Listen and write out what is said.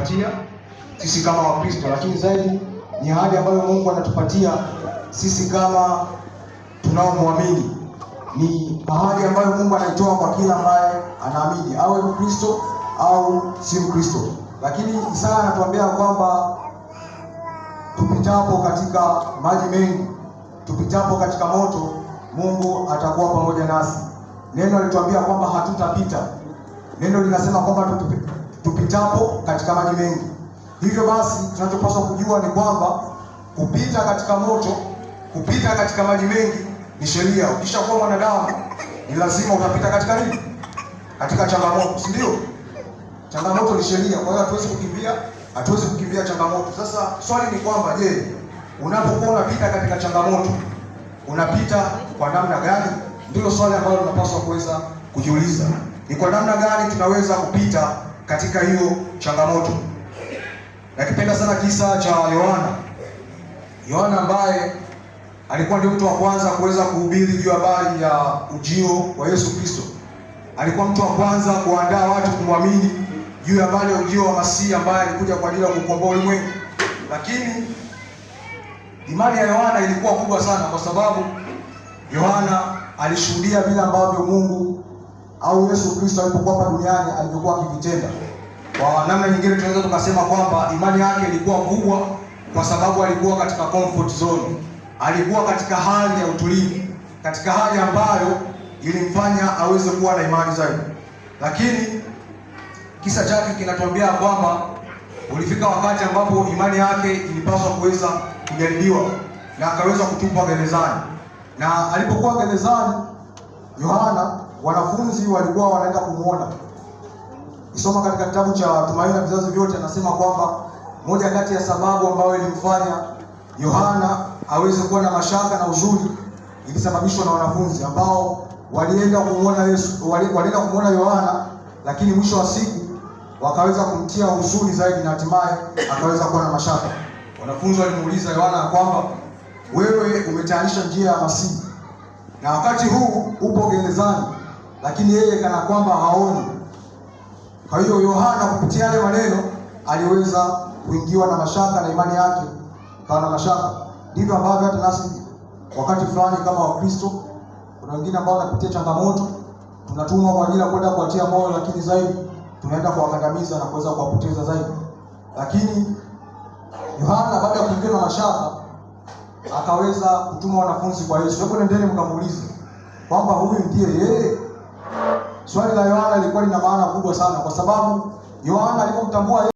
anatupatia sisi kama Wakristo, lakini zaidi ni ahadi ambayo Mungu anatupatia sisi kama tunaomwamini. Ni ahadi ambayo Mungu anaitoa kwa kila ambaye anaamini, awe Mkristo au si Mkristo. Lakini Isaya anatuambia kwamba tupitapo katika maji mengi, tupitapo katika moto, Mungu atakuwa pamoja nasi. Neno alituambia kwamba hatutapita. Neno linasema kwamba tupitapo katika maji mengi. Hivyo basi tunachopaswa kujua ni kwamba kupita katika moto, kupita katika maji mengi ni sheria. Ukishakuwa mwanadamu ni lazima utapita katika nini? Katika changamoto, si ndio? Changamoto ni sheria. Kwa hiyo hatuwezi kukimbia changamoto. Sasa swali ni kwamba je, unapokuwa unapita katika changamoto, unapita kwa namna gani? Ndilo swali ambalo tunapaswa kuweza kujiuliza. Ni kwa namna gani tunaweza kupita katika hiyo changamoto? Nakipenda sana kisa cha Yohana ambaye alikuwa ndio mtu wa kwanza kuweza kuhubiri juu habari ya ujio wa Yesu Kristo. Alikuwa mtu wa kwanza kuandaa watu kumwamini juu ya habari ya ujio wa Masihi ambaye alikuja kwa ajili ya kukomboa ulimwengu. Lakini imani ya Yohana ilikuwa kubwa sana, kwa sababu Yohana alishuhudia vile ambavyo Mungu au Yesu Kristo alipokuwa hapa duniani alivyokuwa akivitenda. Kwa namna nyingine tunaweza tukasema kwamba imani yake ilikuwa kubwa kwa sababu alikuwa katika comfort zone. Alikuwa katika hali ya utulivu, katika hali ambayo ilimfanya aweze kuwa na imani zaidi. Lakini kisa chake kinatuambia kwamba ulifika wakati ambapo imani yake ilipaswa kuweza kujaribiwa na akaweza kutupwa gerezani. Na alipokuwa gerezani, Yohana, wanafunzi walikuwa wanaenda kumuona. Kisoma katika kitabu cha Tumaini la Vizazi Vyote, anasema kwamba moja kati ya sababu ambayo ilimfanya Yohana aweze kuwa na mashaka na huzuni ilisababishwa na wanafunzi ambao walienda kumuona Yesu, walienda kumuona Yohana, lakini mwisho wa siku wakaweza kumtia huzuni zaidi na hatimaye akaweza kuwa na mashaka. Wanafunzi walimuuliza Yohana kwamba wewe umetayarisha njia ya Masihi, na wakati huu upo gerezani, lakini yeye kana kwamba haoni. Kwa hiyo Yohana kupitia yale maneno aliweza kuingiwa na mashaka na imani yake ikawa na mashaka. Ndivyo ambavyo hata nasi wakati fulani kama Wakristo, kuna wengine ambao wanapitia changamoto, tunatumwa kwa ajili ya kwenda kuwatia moyo, lakini zaidi tunaenda kuwakandamiza na kuweza kuwapoteza zaidi. Lakini Yohana baada ya kuingiwa na mashaka akaweza kutuma wanafunzi kwa Yesu. Hebu nendeni mkamuulize kwamba huyu ndiye yeye. Swali la Yohana lilikuwa lina maana kubwa sana, kwa sababu Yohana alipomtambua